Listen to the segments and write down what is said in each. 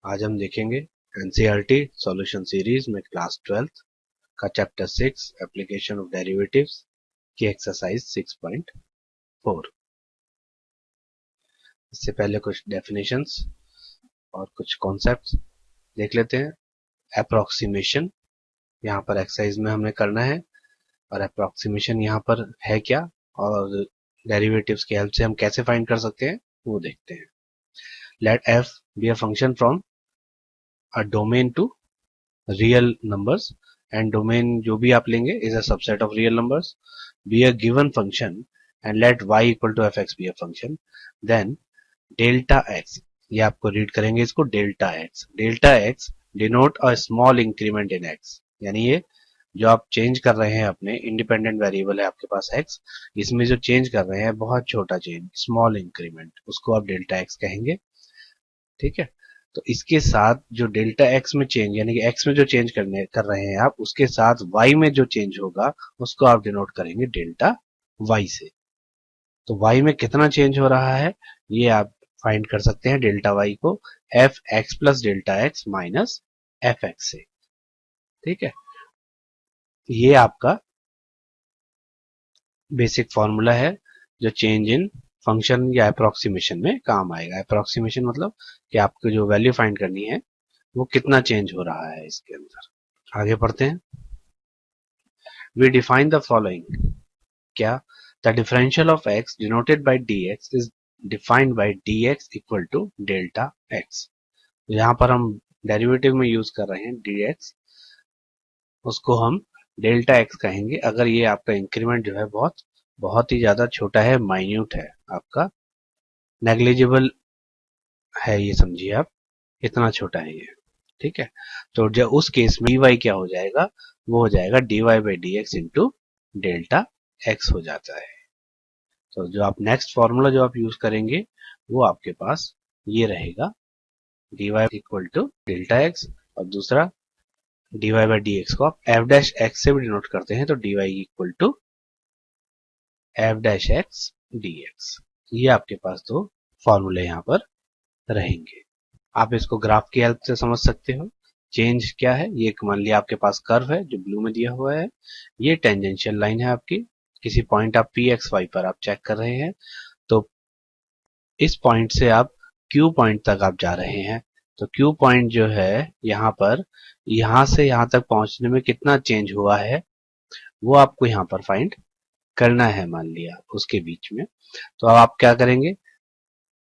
आज हम देखेंगे एनसीईआरटी सॉल्यूशन सीरीज में क्लास 12th का चैप्टर 6 एप्लीकेशन ऑफ डेरिवेटिव्स की एक्सरसाइज 6.4। इससे पहले कुछ डेफिनेशंस और कुछ कॉन्सेप्ट्स देख लेते हैं। अप्रोक्सीमेशन यहाँ पर एक्सरसाइज में हमने करना है और अप्रोक्सीमेशन यहाँ पर है क्या और डेरिवेटिव्स की हेल्प से हम कैसे फाइंड कर सकते हैं वो देखते हैं। Let F be a function from a domain to real numbers and domain जो भी आप लेंगे is a subset of real numbers, be a given function and let y equal to F X be a function, then delta X, ये आपको read करेंगे इसको delta X denote a small increment in X, यानी ये जो आप change कर रहे हैं अपने इंडिपेंडेंट वेरिएबल है आपके पास x, इसमें जो चेंज कर रहे हैं बहुत छोटा चेंज स्मॉल इंक्रीमेंट, उसको आप डेल्टा एक्स कहेंगे। ठीक है, तो इसके साथ जो डेल्टा एक्स में चेंज यानी कि एक्स में जो चेंज कर रहे हैं आप, उसके साथ वाई में जो चेंज होगा उसको आप डिनोट करेंगे डेल्टा वाई से। तो वाई में कितना चेंज हो रहा है ये आप फाइंड कर सकते हैं डेल्टा वाई को F x plus delta X minus F x से। ठीक है, ये आपका बेसिक फॉर्मूला है जो चेंज इन फंक्शन या अप्रोक्सीमेशन में काम आएगा। अप्रोक्सीमेशन मतलब कि आपको जो वैल्यू फाइंड करनी है वो कितना चेंज हो रहा है इसके अंदर। आगे पढ़ते हैं। वी डिफाइन द फॉलोइंग, क्या the differential of x denoted by dx is defined by dx equal to delta x। यहाँ पर हम डेरिवेटिव में यूज कर रहे हैं dx, उसको हम डेल्टा x कहेंगे अगर ये आपका इंक्रीमेंट जो है बहुत ही ज्यादा छोटा है, माइन्यूट है, आपका नेग्लिजिबल है, ये समझिए आप, इतना छोटा है ये। ठीक है, तो जब उस केस में dy क्या हो जाएगा, वो हो जाएगा dy by D x into delta x हो जाता है। तो जो आप नेक्स्ट फॉर्मूला जो आप यूज करेंगे वो आपके पास ये रहेगा dy equal to delta X, और दूसरा dy बाई डी एक्स को आप f डैश एक्स से भी डिनोट करते हैं, तो dy equal to f dash X dx। ये आपके पास दो फॉर्मूले यहाँ पर रहेंगे। आप इसको ग्राफ की हेल्प से समझ सकते हो। चेंज क्या है, ये मान लिया आपके पास कर्व है जो ब्लू में दिया हुआ है, ये टेंजेंशियल लाइन है आपकी, किसी पॉइंट आप पी एक्स वाई पर आप चेक कर रहे हैं, तो इस पॉइंट से आप क्यू पॉइंट तक आप जा रहे हैं, तो क्यू पॉइंट जो है यहाँ पर, यहाँ से यहाँ तक पहुंचने में कितना चेंज हुआ है वो आपको यहाँ पर फाइंड करना है, मान लिया उसके बीच में। तो अब आप क्या करेंगे,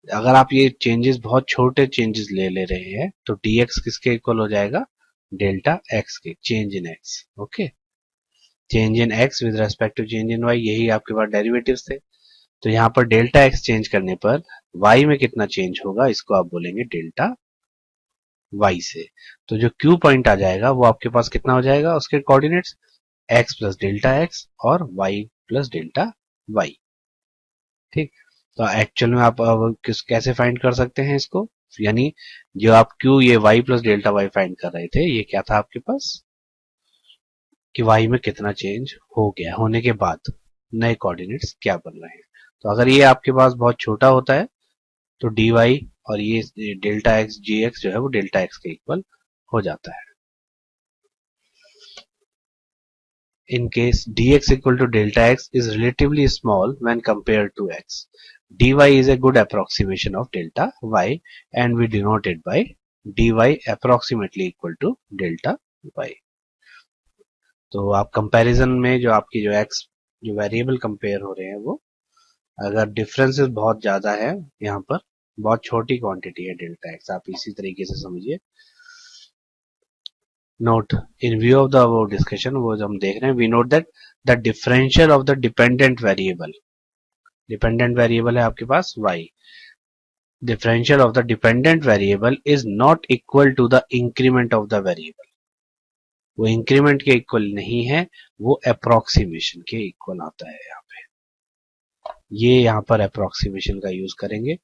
अगर आप ये चेंजेस बहुत छोटे चेंजेस ले रहे हैं तो dx किसके इक्वल हो जाएगा, डेल्टा x के, change in x। Okay, change in x with respect to change in y, यही आपके पास डेरिवेटिव्स थे। तो यहाँ पर डेल्टा x चेंज करने पर y में कितना चेंज होगा इसको आप बोलेंगे डेल्टा y से। तो जो q पॉइंट आ जाएगा वो आपके पास कितना हो जाएगा, उसके coordinates x plus delta x और y प्लस डेल्टा y। ठीक, तो एक्चुअल में आप अब कैसे फाइंड कर सकते हैं इसको, यानी जो आप q ये y plus delta y find कर रहे थे, ये क्या था आपके पास कि y में कितना चेंज हो गया, होने के बाद नए कोऑर्डिनेट्स क्या बन रहे हैं। तो अगर ये आपके पास बहुत छोटा होता है तो dy और ये डेल्टा x gx जो है वो डेल्टा x के इक्वल हो जाता है। In case dx equal to delta x is relatively small when compared to x, dy is a good approximation of delta y and we denote it by dy approximately equal to delta y। तो आप comparison में जो आपकी जो x जो variable compare हो रहे हैं वो अगर डिफरेंसेस बहुत ज्यादा है, यहाँ पर बहुत छोटी क्वांटिटी है डेल्टा x, आप इसी तरीके से समझिए। Note in view of the above discussion, वो जो हम देख रहे हैं, we note that the differential of the dependent variable है आपके पास y, differential of the dependent variable is not equal to the increment of the variable, वो इंक्रीमेंट के इक्वल नहीं है, वो अप्रोक्सीमेशन के इक्वल आता है यहाँ पे, ये यहाँ पर अप्रोक्सीमेशन का यूज करेंगे।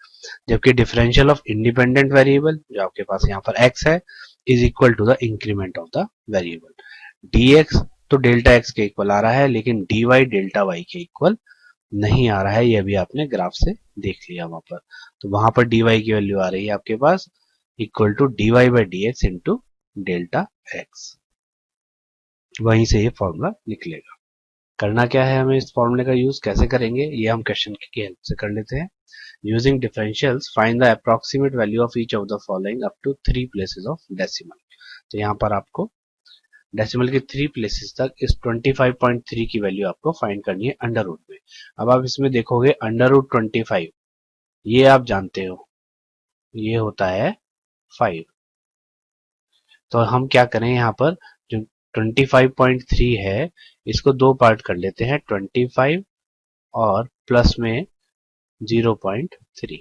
जबकि डिफरेंशियल ऑफ इंडिपेंडेंट वेरिएबल जो आपके पास यहाँ पर x है is equal to the increment of the variable, dx तो डेल्टा x के इक्वल आ रहा है लेकिन dy डेल्टा y के इक्वल नहीं आ रहा है, ये भी आपने ग्राफ से देख लिया वहां पर। तो वहां पर dy की वैल्यू आ रही है आपके पास equal to dy by D x into delta X. वहीं से ये फॉर्मूला निकलेगा। करना क्या है हमें, इस फॉर्मूले का यूज कैसे करेंगे ये हम क्वेश्चन की हेल्प से कर लेते हैं। Using differentials find the approximate value of each of the following up to 3 places of decimal. तो यहाँ पर आपको डेसिमल के 3 प्लेसेस तक इस 25.3 की वैल्यू आपको फाइंड करनी है अंडर रूट में। अब आप इसमें देखोगे अंडर रूट 25 ये आप जानते हो ये होता है 5। तो हम क्या करें, यहाँ पर जो 25.3 है इसको दो पार्ट कर लेते हैं, 25 और प्लस में 0.3।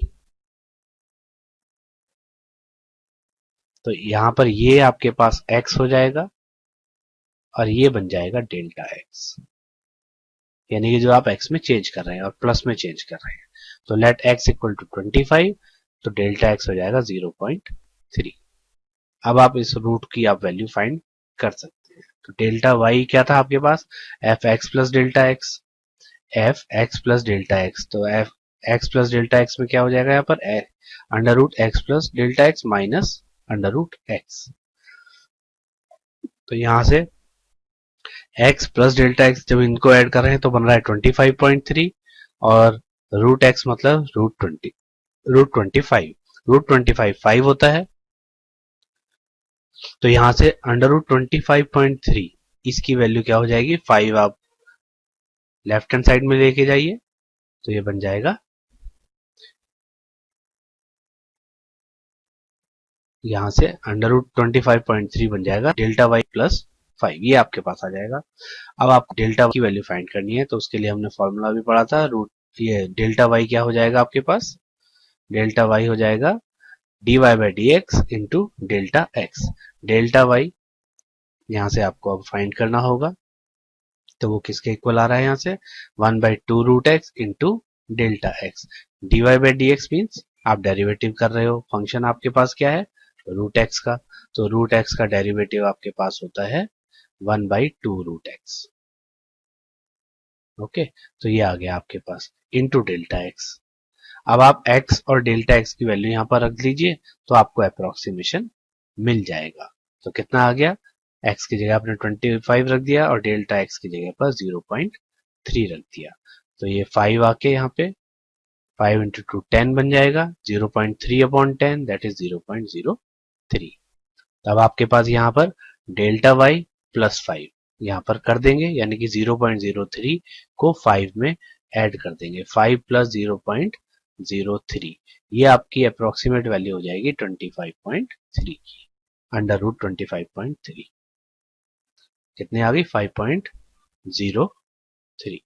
तो यहाँ पर ये आपके पास x हो जाएगा और ये बन जाएगा डेल्टा x, यानी कि जो आप x में चेंज कर रहे हैं और प्लस में चेंज कर रहे हैं। तो लेट x इक्वल टू 25, तो डेल्टा x हो जाएगा 0.3। अब आप इस रूट की आप वैल्यू फाइंड कर सकते हैं। तो डेल्टा y क्या था आपके पास, F x plus delta X, F x plus delta X. तो F x plus delta X में क्या हो जाएगा, यहाँ पर under root X plus delta X minus under root X. तो यहां से x प्लस डेल्टा एक्स जब इनको ऐड कर रहे हैं तो बन रहा है 25.3 और रूट एक्स मतलब रूट 25 5 होता है। तो यहां से अंडर रूट 25.3 इसकी वैल्यू क्या हो जाएगी 5। आप लेफ्ट हैंड साइड में लेके जाइए तो ये बन जाएगा, यहां से अंडर रूट 25.3 बन जाएगा डेल्टा वाई प्लस 5, ये आपके पास आ जाएगा। अब आपको डेल्टा की वैल्यू फाइंड करनी है तो उसके लिए हमने फॉर्मूला भी पढ़ा था, रूट ये डेल्टा वाई क्या हो जाएगा आपके पास, डेल्टा वाई हो जाएगा dy by D x into delta X. Delta Y यहां से आपको अब फाइंड करना होगा, तो वो किसके इक्वल आ रहा है, यहाँ से 1/2 root X into delta X. dy by D X means आप डेरिवेटिव कर रहे हो, फंक्शन आपके पास क्या है रूट एक्स का, तो रूट एक्स का डेरिवेटिव आपके पास होता है 1/2 रूट एक्स। ओके, तो ये आ गया आपके पास इंटू डेल्टा एक्स। अब आप x और डेल्टा x की वैल्यू यहां पर रख लीजिए तो आपको अप्रोक्सीमेशन मिल जाएगा। तो कितना आ गया, x की जगह आपने 25 रख दिया और डेल्टा x की जगह पर 0.3 रख दिया। तो ये 5 आके यहाँ पे 5 इंटू 2 10 बन जाएगा, 0.3 अपॉन 10 दैट इज 0.03। तब आपके पास यहाँ पर डेल्टा y प्लस 5 यहाँ पर कर देंगे, यानी कि 0.03 को 5 में ऐड कर देंगे, 5 प्लस 0.03, ये आपकी अप्रोक्सीमेट वैल्यू हो जाएगी 25.3 की, अंडर रूट 25.3 कितने आ गई 5.03।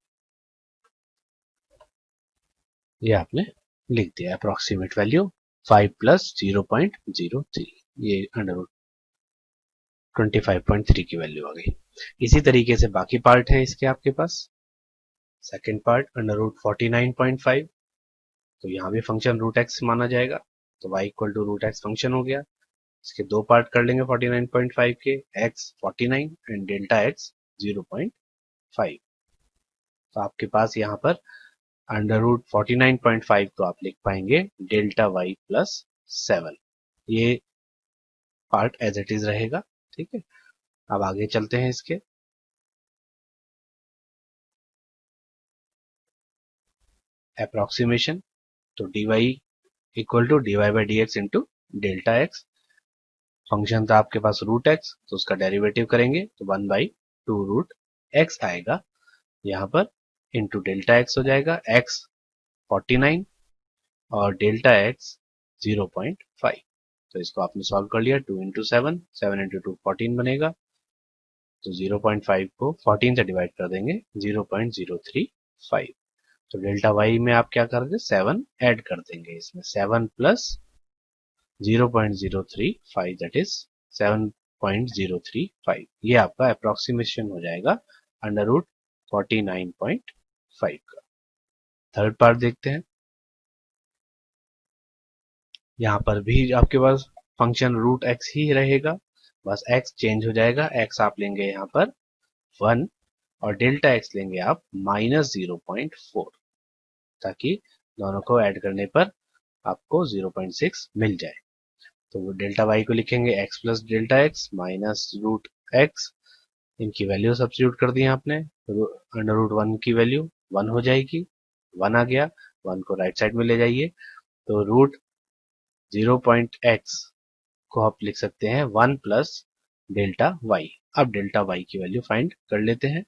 ये आपने लिख दिया अप्रोक्सीमेट वैल्यू 5 प्लस 0.03, ये अंडर रूट 25.3 की वैल्यू आ गई। इसी तरीके से बाकी पार्ट है इसके आपके पास। सेकेंड पार्ट अंडर रूट 49.5, तो यहाँ भी फंक्शन रूट एक्स माना जाएगा, तो y equal to root X function हो गया। इसके दो पार्ट कर लेंगे 49.5 के, x 49 एंड डेल्टा x 0.5। तो आपके पास यहाँ पर अंडर रूट 49.5 तो आप लिख पाएंगे डेल्टा y प्लस 7, ये पार्ट एज इट इज रहेगा। ठीक है, अब आगे चलते हैं इसके। अप्रोक्सीमेशन, तो dy equal to dy by D x into delta X. Function था आपके पास रूट एक्स, तो उसका डेरिवेटिव करेंगे तो 1/2 रूट एक्स आएगा यहाँ पर, इंटू डेल्टा एक्स हो जाएगा x 49 और डेल्टा x 0.5। तो इसको आपने सॉल्व कर लिया, 2 इंटू 7, 7 इंटू 2 14 बनेगा, तो 0.5 को 14 से डिवाइड कर देंगे 0.035। तो डेल्टा y में आप क्या करोगे 7 ऐड कर देंगे इसमें, 7 प्लस 0.035 दैट इज 7.035, ये आपका अप्रोक्सीमेशन हो जाएगा अंडर रूट 49.5 का। थर्ड पार्ट देखते हैं। यहाँ पर भी आपके पास फंक्शन रूट एक्स ही रहेगा, बस x चेंज हो जाएगा, x आप लेंगे यहाँ पर 1 और डेल्टा x लेंगे आप माइनस 0.4, ताकि दोनों को ऐड करने पर आपको 0.6 मिल जाए। तो डेल्टा वाई को लिखेंगे X plus delta X minus root X, इनकी वैल्यू सब्स्टिट्यूट कर दी आपने, अंडर रूट वन की वैल्यू वन हो जाएगी, वन आ गया, वन को राइट साइड में ले जाइए, तो रूट 0.x को आप लिख सकते हैं वन प्लस डेल्टा वाई। अब डेल्टा वाई की वैल्यू फाइंड कर लेते हैं।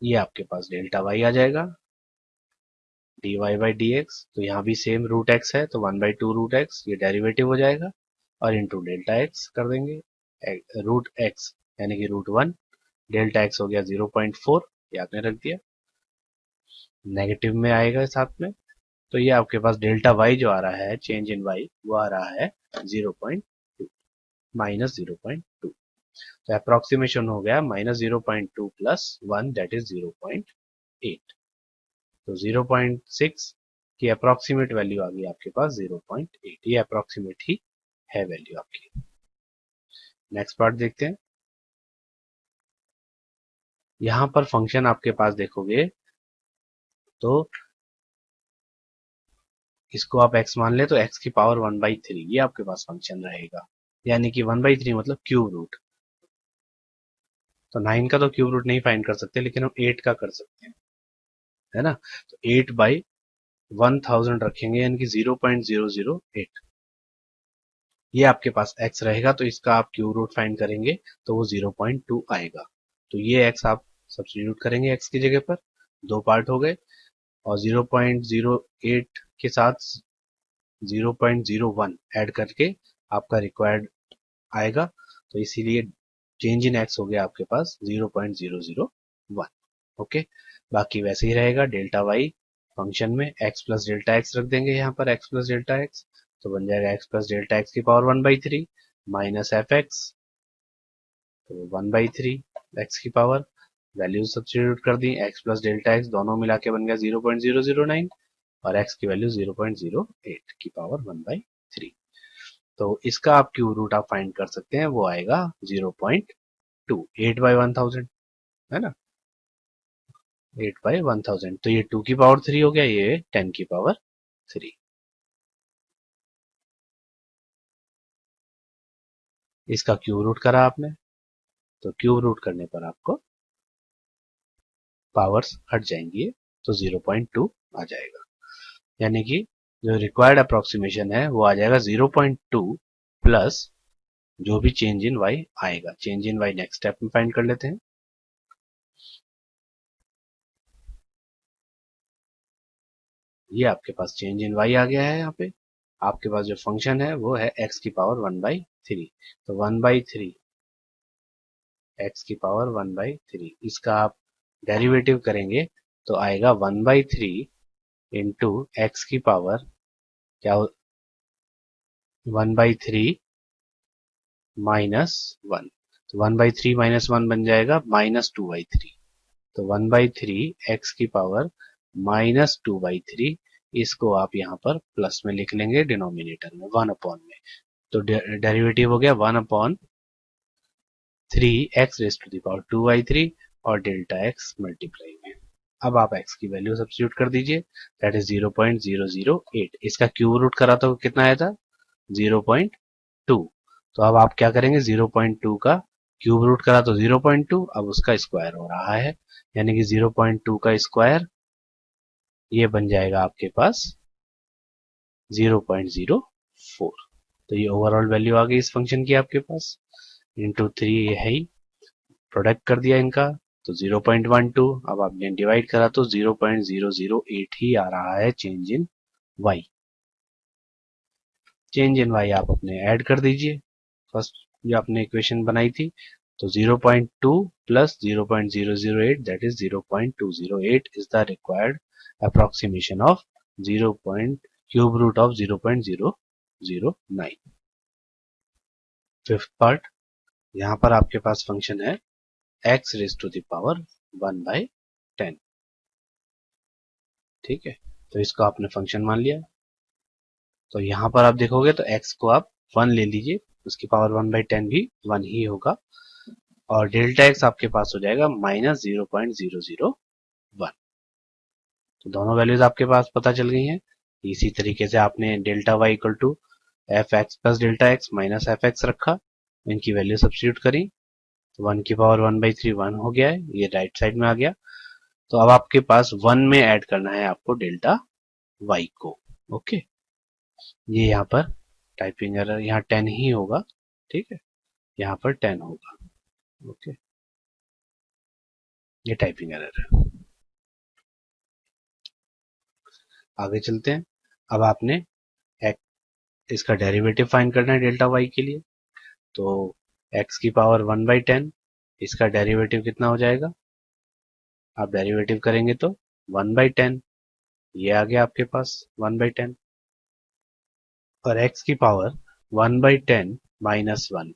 ये आपके पास डेल्टा वाई आ जाएगा dy बाई डी एक्स, तो यहाँ भी सेम रूट एक्स है तो 1/2 रूट एक्स, ये डेरिवेटिव हो जाएगा, और इंटू डेल्टा एक्स कर देंगे, रूट एक्स यानी कि रूट वन, डेल्टा एक्स हो गया 0.4, ये आपने रख दिया, नेगेटिव में आएगा साथ में, तो ये आपके पास डेल्टा वाई जो आ रहा है, चेंज इन वाई, वो आ रहा है 0.2 माइनस 0.2, तो अप्रोक्सीमेशन हो गया माइनस 0.2 प्लस 1 दैट इज 0.8, तो 0.6 की अप्रोक्सीमेट वैल्यू आ गई आपके पास 0.8, ये अप्रोक्सीमेट ही है वैल्यू आपकी। नेक्स्ट पार्ट देखते हैं। यहां पर फंक्शन आपके पास देखोगे तो इसको आप x मान ले तो x की पावर 1/3, ये आपके पास फंक्शन रहेगा, यानी कि 1/3 मतलब क्यूब रूट, तो 9 का तो क्यूब रूट नहीं फाइंड कर सकते, लेकिन हम 8 का कर सकते हैं, है ना, तो 8/1000 रखेंगे यानी कि 0.008, ये आपके पास x रहेगा, तो इसका आप क्यूब रूट फाइंड करेंगे तो वो 0.2 आएगा, तो ये x आप सब्स्टिट्यूट करेंगे x की जगह पर, दो पार्ट हो गए, और 0.08 के साथ 0.01 ऐड करके आपका रिक्वायर्ड आएगा, तो इसीलिए चेंज इन एक्स हो गया आपके पास 0.001। ओके, बाकी वैसे ही रहेगा, डेल्टा वाई फंक्शन में एक्स प्लस डेल्टा एक्स रख देंगे, यहाँ पर एक्स प्लस डेल्टा एक्स, तो बन जाएगा एक्स प्लस डेल्टा एक्स की पावर 1/3 माइनस एफ एक्स, तो 1/3 एक्स की पावर, वैल्यू सब्स्टिट्यूट कर दी, एक्स प्लस डेल्टा एक्स दोनों मिला के बन गया 0.009, और x की वैल्यू 0.08 की पावर 1/3, तो इसका आप क्यूब रूट आप फाइंड कर सकते हैं, वो आएगा 0.2, 8/1000, है ना, 8/1000, तो ये 2 की पावर 3 हो गया, ये 10 की पावर 3। इसका क्यूब रूट करा आपने, तो क्यूब रूट करने पर आपको पावर्स हट जाएंगी, तो 0.2 आ जाएगा, यानी कि जो रिक्वायर्ड अप्रोक्सीमेशन है वो आ जाएगा 0.2 प्लस जो भी चेंज इन वाई आएगा। Change in Y next step में फाइंड कर लेते हैं। ये आपके पास चेंज इन वाई आ गया है, यहाँ पे आपके पास जो फंक्शन है वो है x की पावर 1/3, तो 1/3 x की पावर 1/3, इसका आप डेरिवेटिव करेंगे तो आएगा 1/3 इंटू एक्स की पावर क्या, 1/3 माइनस 1, तो 1/3 माइनस 1 बन जाएगा -2/3, तो 1/3 एक्स की पावर -2/3, इसको आप यहाँ पर प्लस में लिख लेंगे डिनोमिनेटर में 1 अपॉन में, तो डेरिवेटिव हो गया 1/3 x raise to the power 2/3 और डेल्टा x मल्टीप्लाई में। अब आप x की वैल्यू सब्स्टिट्यूट कर दीजिए, दैट इज 0.008, इसका क्यूब रूट करा तो कितना आया था 0.2, तो अब आप क्या करेंगे 0.2 का क्यूब रूट करा तो 0.2, अब उसका स्क्वायर हो रहा है, यानी कि 0.2 का स्क्वायर ये बन जाएगा आपके पास 0.04, तो ये ओवरऑल वैल्यू आ गई इस फंक्शन की आपके पास, इंटू 3 ये है ही, प्रोडक्ट कर दिया इनका तो 0.12, अब आपने डिवाइड करा तो 0.008 ही आ रहा है change in Y. Change in Y आप अपने ऐड कर दीजिए, फर्स्ट जो आपने इक्वेशन बनाई थी, तो 0.2 plus 0.008 that is 0.208 is the required approximation of 0. Cube root of 0.009। Fifth part, यहां पर आपके पास फंक्शन है x raise to the power 1/10, ठीक है, तो इसको आपने फंक्शन मान लिया, तो यहां पर आप देखोगे तो x को आप 1 ले लीजिए, उसकी पावर 1/10 भी 1 ही होगा, और डेल्टा x आपके पास हो जाएगा -0.001, तो दोनों वैल्यूज आपके पास पता चल गई हैं। इसी तरीके से आपने delta Y equal to F x plus delta X minus F X रखा, इनकी वैल्यू सब्स्टिट्यूट करी तो 1 की पावर 1/3 1 हो गया है, ये राइट साइड में आ गया। तो अब आपके पास 1 में ऐड करना है आपको डेल्टा वाई को। ओके, ये यहाँ पर टाइपिंग एरर, यहाँ 10 ही होगा, ठीक है, यहाँ पर 10 होगा। ओके, ये टाइपिंग एरर है। आगे चलते हैं। अब आपने इसका डेरिवेटिव फाइंड करना है डेल्टा वाई के लिए। तो x⁻1/10, इसका डेरिवेटिव कितना हो जाएगा, आप डेरिवेटिव करेंगे तो 1/10, ये आ गया आपके पास 1/10, और x⁻1/10 -1,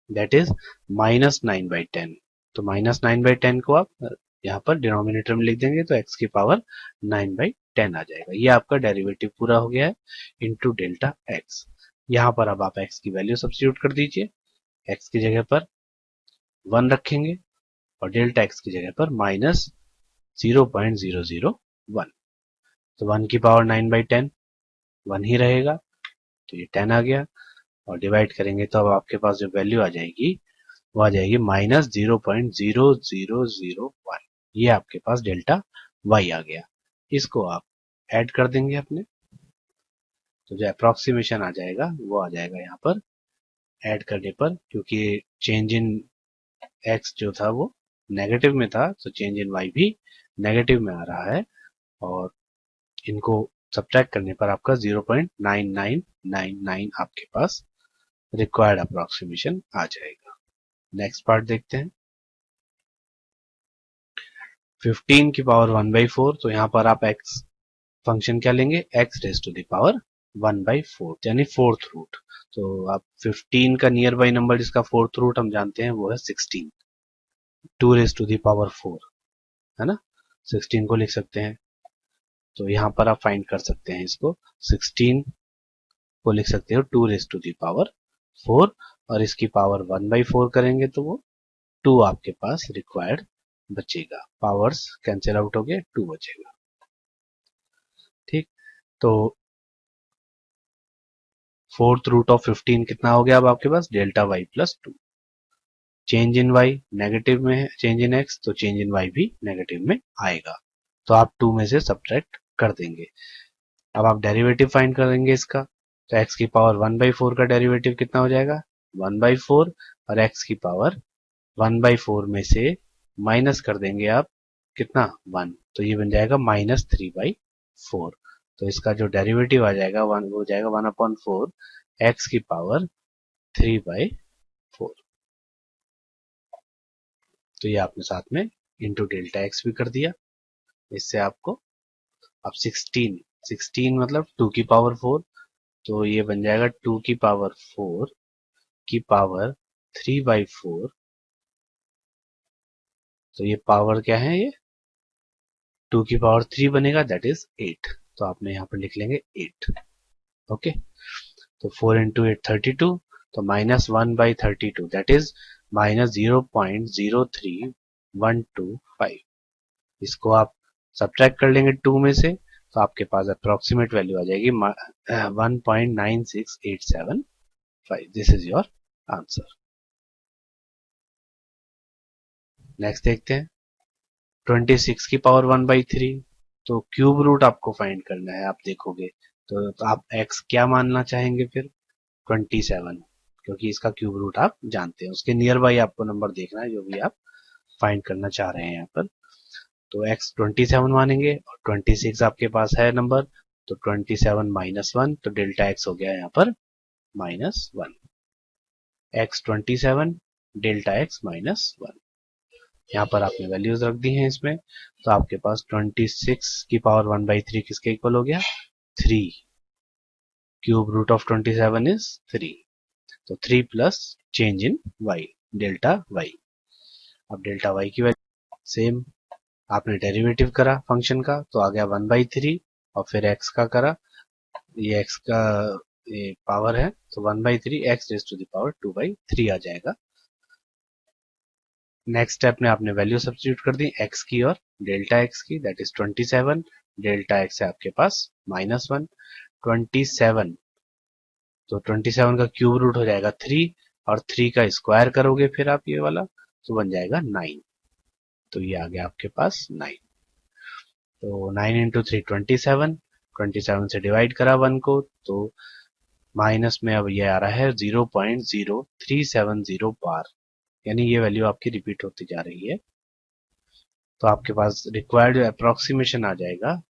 दैट इज -9/10। तो -9/10 को आप यहाँ पर डिनोमिनेटर में लिख देंगे तो x⁻9/10 आ जाएगा। ये आपका डेरिवेटिव पूरा हो गया है इनटू डेल्टा x। यहाँ पर अब आप x की वैल्यू सब्स्टिट्यूट कर दीजिए, x की जगह पर 1 रखेंगे और डेल्टा x की जगह पर -0.001। तो 1⁻9/10 1 ही रहेगा, तो ये 10 आ गया, और डिवाइड करेंगे तो अब आपके पास जो वैल्यू आ जाएगी वो आ जाएगी -0.0001। ये आपके पास डेल्टा वाई आ गया। इसको आप ऐड कर देंगे अपने, तो जो अप्रोक्सीमेशन आ जाएगा वो आ जाएगा यहाँ पर ऐड करने पर, क्योंकि चेंज इन एक्स जो था वो नेगेटिव में था, तो चेंज इन वाई भी नेगेटिव में आ रहा है, और इनको सब्ट्रैक्ट करने पर आपका 0.9999 आपके पास रिक्वायर्ड अप्रोक्सीमेशन आ जाएगा। नेक्स्ट पार्ट देखते हैं। 15⁻1/4, तो यहाँ पर आप x फंक्शन क्या लेंगे, x⁻1/4 यानी फोर्थ रूट। तो आप 15 का नियर बाई नंबर जिसका फोर्थ रूट हम जानते हैं वो है 16, 2⁻4 है ना, 16 को लिख सकते हैं। तो यहाँ पर आप फाइंड कर सकते हैं इसको, 16 को लिख सकते हो 2⁻4, और इसकी पावर 1/4 करेंगे तो वो 2 आपके पास रिक्वायर्ड बचेगा, पावर्स कैंसिल आउट हो गए, 2 बचेगा। ठीक, तो फोर्थ रूट ऑफ 15 कितना हो गया अब आपके पास, delta Y plus 2। Change in Y negative में है, चेंज इन एक्स, तो चेंज इन वाई भी नेगेटिव में आएगा, तो आप 2 में से सब्ट्रैक्ट कर देंगे। अब आप डेरिवेटिव फाइंड करेंगे इसका, तो x⁻1/4 का डेरिवेटिव कितना हो जाएगा, 1/4, और x⁻1/4 में से माइनस कर देंगे आप कितना, 1, तो ये बन जाएगा -3/4। तो इसका जो डेरिवेटिव आ जाएगा वो हो जाएगा 1/4 x⁻3/4। तो ये आपने साथ में इंटू डेल्टा एक्स भी कर दिया। इससे आपको अब 16 मतलब 2⁻4, तो ये बन जाएगा 2⁻4 की पावर 3/4। तो ये पावर क्या है, ये 2⁻3 बनेगा, दैट इज 8। तो आपने यहाँ पर लिख लेंगे 8। ओके, तो 4 × 8 32, तो -1/32 दैट इज -0.03125। इसको आप सब्ट्रैक्ट कर लेंगे 2 में से, तो आपके पास अप्रोक्सीमेट वैल्यू आ जाएगी 1.96875। This is your answer. Next देखते हैं 26⁻1/3। तो क्यूब रूट आपको फाइंड करना है, आप देखोगे तो आप x क्या मानना चाहेंगे फिर, 27, क्योंकि इसका क्यूब रूट आप जानते हैं, उसके नियर बाई आपको नंबर देखना है जो भी आप फाइंड करना चाह रहे हैं यहाँ पर। तो x 27 मानेंगे, और 26 आपके पास है नंबर, तो 27 -1, तो डेल्टा x हो गया यहाँ पर -1, x 27 डेल्टा x -1। यहाँ पर आपने वैल्यूज रख दी हैं इसमें, तो आपके पास 26⁻1/3 किसके इक्वल हो गया, 3। क्यूब रूट ऑफ 27 इज 3, तो 3 plus change in y, delta y। अब डेल्टा y की वैल्यू सेम, आपने डेरिवेटिव करा फंक्शन का तो आ गया 1/3, और फिर x का करा, ये x का ये पावर है, तो 1/3 x⁻2/3 आ जाएगा। नेक्स्ट स्टेप में आपने वैल्यू सब्स्टिट्यूट कर दी x की और डेल्टा x की, दैट इज 27, डेल्टा x है आपके पास -1, 27, तो 27 का क्यूब रूट हो जाएगा 3 और 3 का स्क्वायर करोगे फिर आप ये वाला तो बन जाएगा 9, तो ये आ गया आपके पास 9। तो 9 इंटू 3 27, 27 से डिवाइड करा 1 को तो माइनस में अब ये आ रहा है 0.0370 बार, यानी ये वैल्यू आपकी रिपीट होती जा रही है। तो आपके पास रिक्वायर्ड जो अप्रोक्सीमेशन आ जाएगा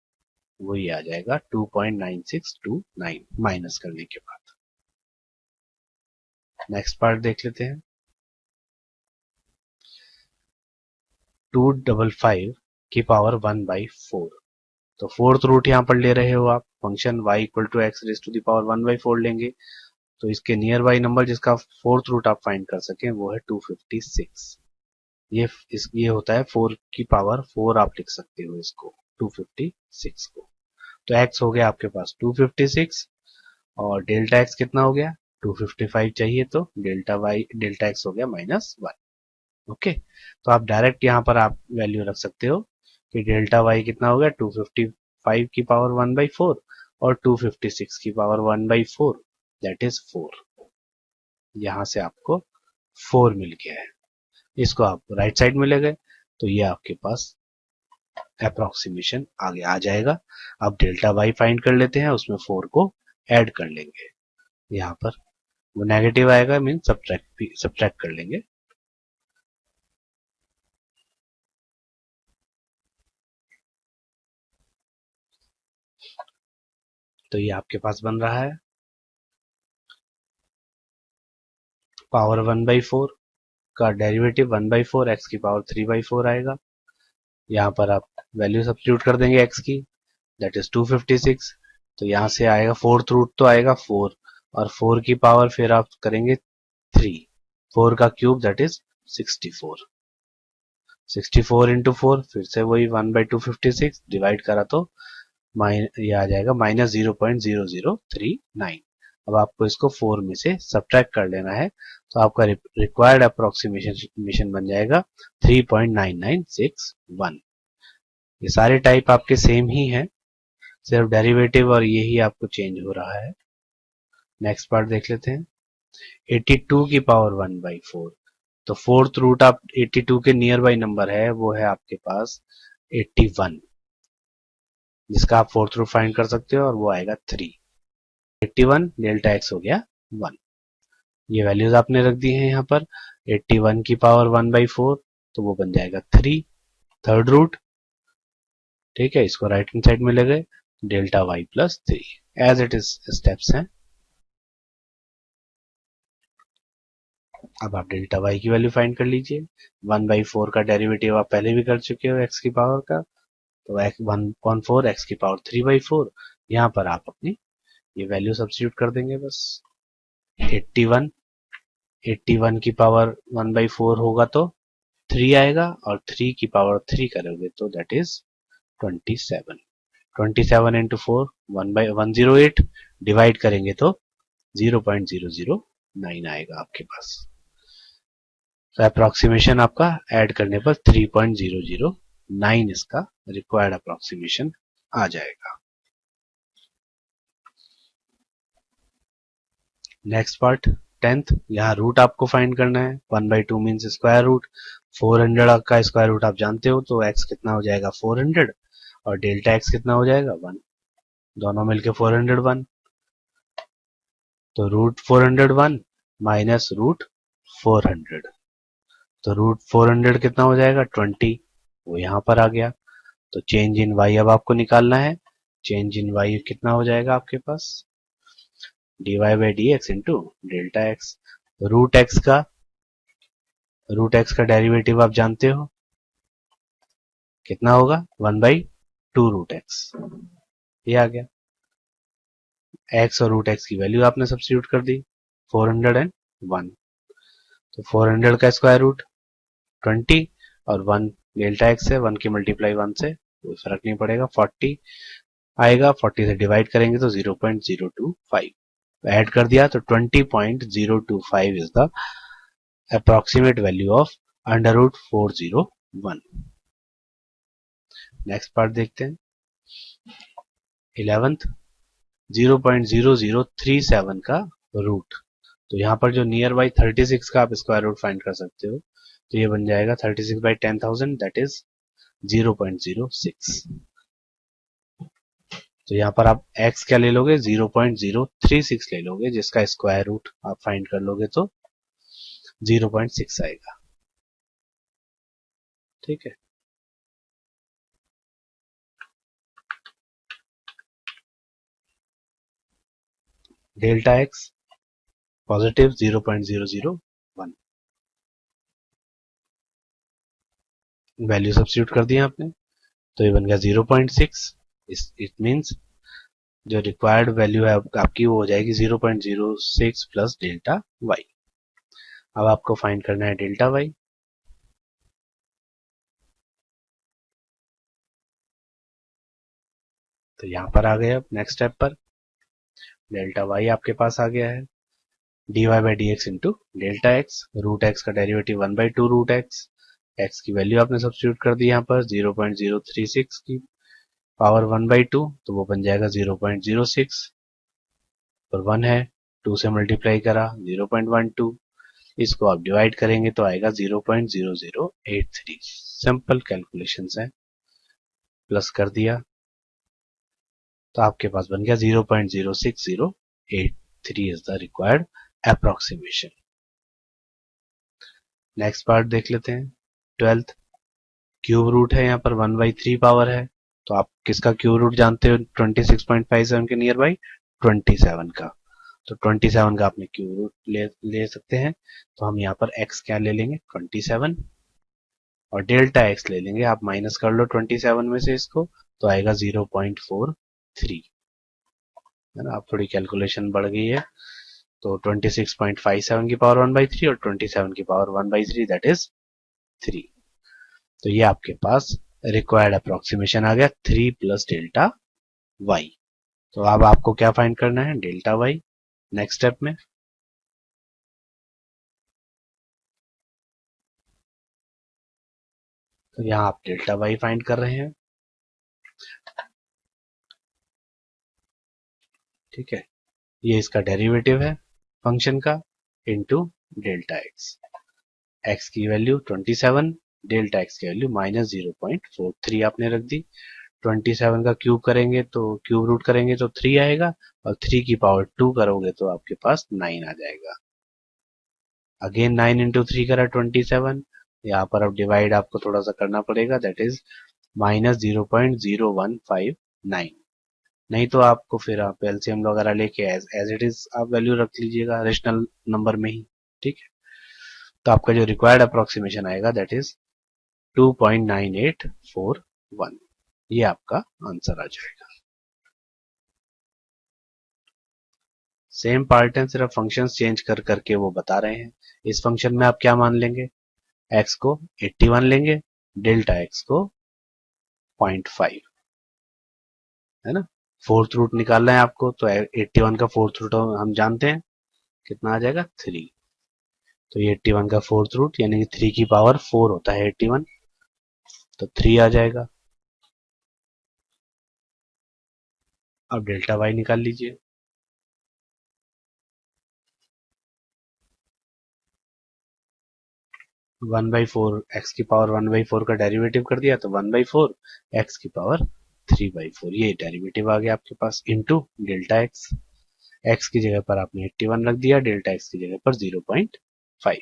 वो ये आ जाएगा 2.9629 माइनस करने के बाद। नेक्स्ट पार्ट देख लेते हैं। 255 की पावर 1/4, तो फोर्थ रूट यहां पर ले रहे हो आप, function y equal to X raise to the power 1/4 लेंगे, तो इसके नियर बाई नंबर जिसका फोर्थ रूट आप फाइंड कर सकें वो है 256। ये होता है 4 की पावर 4, आप लिख सकते हो इसको 256 को। तो x हो गया आपके पास 256 और डेल्टा x कितना हो गया 255 चाहिए, तो डेल्टा x हो गया -1। ओके, तो आप डायरेक्ट यहाँ पर आप वैल्यू रख सकते हो कि डेल्टा y कितना हो गया 255 की पावर 1/4 और 256 की पावर 1/4, दैट इज 4। यहां से आपको 4 मिल गया है, इसको आप राइट साइड में ले गए तो ये आपके पास अप्रोक्सीमेशन आगे आ जाएगा। अब डेल्टा y फाइंड कर लेते हैं, उसमें 4 को ऐड कर लेंगे, यहाँ पर वो नेगेटिव आएगा मीन सब्ट्रैक्ट कर लेंगे। तो ये आपके पास बन रहा है पावर 1/4 का डेरिवेटिव 1/4 x की पावर 3/4 आएगा। यहाँ पर आप वैल्यू सब्स्टिट्यूट कर देंगे x की, दैट इज 256, तो यहाँ से आएगा फोर्थ रूट तो आएगा 4 और 4 की पावर फिर आप करेंगे 3, 4 का क्यूब दैट इज 64, 64 इंटू 4 फिर से वही 1/256 डिवाइड करा तो ये आ जाएगा -0.0039। अब आपको इसको 4 में से सब्ट्रैक्ट कर लेना है, तो आपका रिक्वायर्ड अप्रोक्सीमेशन बन जाएगा 3.9961। ये सारे टाइप आपके सेम ही हैं, सिर्फ डेरिवेटिव और यही आपको चेंज हो रहा है। नेक्स्ट पार्ट देख लेते हैं। 82 की पावर 1/4, तो फोर्थ रूट आप 82 के नियर बाई नंबर है वो है आपके पास 81, जिसका आप फोर्थ रूट फाइंड कर सकते हो और वो आएगा 3। 81 डेल्टा x हो गया 1, ये वैल्यूज आपने रख दी हैं यहाँ पर। 81 की पावर 1/4 तो वो बन जाएगा 3, थर्ड रूट, ठीक है, इसको राइट हैंड साइड में ले गए, delta y plus 3 as it is steps हैं। अब आप डेल्टा y की वैल्यू फाइंड कर लीजिए। 1/4 का डेरिवेटिव आप पहले भी कर चुके हो x की पावर का, तो 1/4 x की पावर 3/4, यहाँ पर आप अपनी ये वैल्यू सब्स्टिट्यूट कर देंगे बस। 81 की पावर 1/4 होगा तो 3 आएगा और 3 की पावर 3 करोगे तो दैट इज 27, 27 इंटू 4 1/108 डिवाइड करेंगे तो 0.009 आएगा आपके पास। तो अप्रोक्सीमेशन आपका ऐड करने पर 3.009 इसका रिक्वायर्ड अप्रोक्सीमेशन आ जाएगा। नेक्स्ट पार्ट 10th, यहाँ रूट आपको फाइंड करना है। 1/2 मीन्स स्क्वायर रूट, 400 का स्क्वायर रूट आप जानते हो, तो x कितना हो जाएगा 400 और डेल्टा x कितना हो जाएगा 1, दोनों मिलके 401, तो रूट 401 माइनस रूट 400, तो रूट 400 कितना हो जाएगा 20, वो यहाँ पर आ गया। तो चेंज इन y अब आपको निकालना है, चेंज इन y कितना हो जाएगा आपके पास dy by D x into delta x. Root x का डेरिवेटिव आप जानते हो कितना होगा 1/2 रूट एक्स, ये आ गया। x और रूट एक्स की वैल्यू आपने सब्स्टिट्यूट कर दी 401, तो 400 का स्क्वायर रूट 20 और 1 डेल्टा एक्स है, 1 की मल्टीप्लाई 1 से कोई फर्क नहीं पड़ेगा, 40 आएगा, 40 से डिवाइड करेंगे तो 0.025 ऐड कर दिया तो 20.025 is the approximate value of √401। Next part देखते हैं 11th 0.0037 का रूट। तो यहाँ पर जो नियर बाई 36 का आप स्क्वायर रूट फाइंड कर सकते हो, तो ये बन जाएगा 36/10,000 दैट इज 0.06। तो यहाँ पर आप x क्या ले लोगे 0.036 ले लोगे, जिसका स्क्वायर रूट आप फाइंड कर लोगे तो 0.6 आएगा। ठीक है, delta x positive 0.001, value substitute कर दिया आपने, तो ये बन गया 0.6। इट मीन्स जो रिक्वायर्ड वैल्यू है आपकी वो हो जाएगी 0.06 प्लस डेल्टा वाई। अब आपको फाइंड करना है डेल्टा वाई। तो यहां पर आ गए, अब नेक्स्ट स्टेप पर डेल्टा वाई आपके पास आ गया है dy by D x into delta x, root x का डेरिवेटिव 1/2 रूट एक्स, एक्स की वैल्यू आपने सब्स्टिट्यूट कर दी यहाँ पर 0.036 की पावर 1/2, तो वो बन जाएगा 0.06 पर 1 है 2 से मल्टीप्लाई करा 0.12, इसको आप डिवाइड करेंगे तो आएगा 0.0083। सिंपल कैलकुलेशंस है, प्लस कर दिया तो आपके पास बन गया 0.06083 is the required approximation. Next part देख लेते हैं 12th क्यूब रूट है, यहाँ पर 1/3 पावर है, तो आप किसका क्यूब रूट जानते हो 26.57 के नियर बाई 27 का, तो 27 का आपने क्यूब रूट ले सकते हैं। तो हम यहाँ पर x क्या ले लेंगे 27 और डेल्टा x ले लेंगे, आप माइनस कर लो 27 में से इसको, तो आएगा 0.43, है ना। अब थोड़ी कैलकुलेशन बढ़ गई है, तो 26.57 की पावर 1/3 और 27 की पावर 1/3 दैट इज 3। तो ये आपके पास रिक्वायर्ड अप्रोक्सीमेशन आ गया 3 प्लस डेल्टा वाई। तो अब आपको क्या फाइंड करना है डेल्टा वाई नेक्स्ट स्टेप में। तो यहां आप डेल्टा वाई फाइंड कर रहे हैं, ठीक है। ये इसका डेरिवेटिव है फंक्शन का इनटू डेल्टा एक्स, एक्स की वैल्यू 27, डेल्टा एक्स की वैल्यू -0.43 आपने रख दी। 27 का क्यूब करेंगे तो क्यूब रूट करेंगे तो 3 आएगा, और 3 की पावर 2 करोगे तो आपके पास 9 आ जाएगा। अगेन 9 इंटू 3 करा 27, यहाँ पर अब डिवाइड आपको थोड़ा सा करना पड़ेगा दैट इज -0.0159। नहीं तो आपको फिर आप एलसीएम वगैरह लेके एज इट इज आप वैल्यू रख लीजिएगा रेशनल नंबर में ही, ठीक है। तो आपका जो रिक्वायर्ड अप्रोक्सीमेशन आएगा दैट इज 2.9841, ये आपका आंसर आ जाएगा। सेम पार्ट है, सिर्फ फंक्शंस चेंज कर करके वो बता रहे हैं। इस फंक्शन में आप क्या मान लेंगे, x को 81 लेंगे, डेल्टा x को 0.5, है ना। फोर्थ रूट निकालना है आपको, तो 81 का फोर्थ रूट हम जानते हैं कितना आ जाएगा 3। तो ये 81 का फोर्थ रूट यानी कि 3 की पावर 4 होता है 81, तो 3 आ जाएगा। अब डेल्टा वाई निकाल लीजिए, वन बाई फोर एक्स की पावर 1/4 का डेरिवेटिव कर दिया तो 1/4 एक्स की पावर 3/4, ये डेरिवेटिव आ गया आपके पास इनटू डेल्टा एक्स। एक्स की जगह पर आपने 81 रख दिया, डेल्टा एक्स की जगह पर 0.5।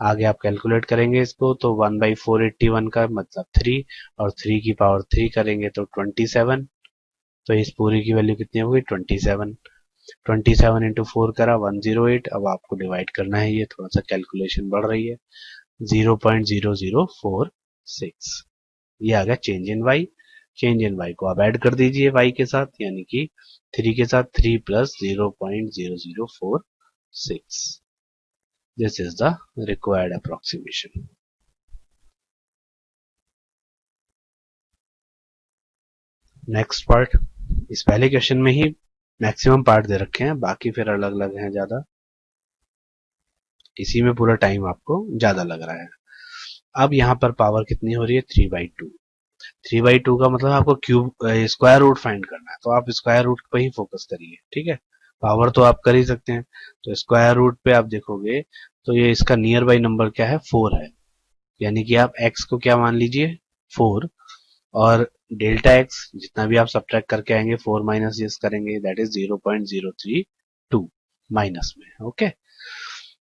आगे आप कैलकुलेट करेंगे इसको, तो 1/4 81 का मतलब 3, और 3 की पावर 3 करेंगे तो 27, तो इस पूरी की वैल्यू कितनी होगी 27। 27 इंटू 4 करा 108। अब आपको डिवाइड करना है, ये थोड़ा सा कैलकुलेशन बढ़ रही है 0.0046, ये आ गया change in Y. Change in y को आप ऐड कर दीजिए वाई के साथ, यानी कि 3 के साथ 3 plus 0.0046, this is the required approximation. Next part, इस पहले क्वेश्चन में ही मैक्सिमम पार्ट दे रखे हैं, बाकी फिर अलग अलग हैं ज्यादा। इसी में पूरा टाइम आपको ज्यादा लग रहा है। अब यहाँ पर पावर कितनी हो रही है, 3/2। 3/2 का मतलब आपको क्यूब स्क्वायर रूट फाइंड करना है, तो आप स्क्वायर रूट पे ही फोकस करिए, ठीक है। पावर तो आप कर ही सकते हैं, तो स्क्वायर रूट पे आप देखोगे तो ये इसका नियर बाई नंबर क्या है, 4 है। यानी कि आप x को क्या मान लीजिए, 4, और डेल्टा x जितना भी आप सब्ट्रैक्ट करके आएंगे 4 माइनस जिस करेंगे दैट इज 0.032 माइनस में, ओके।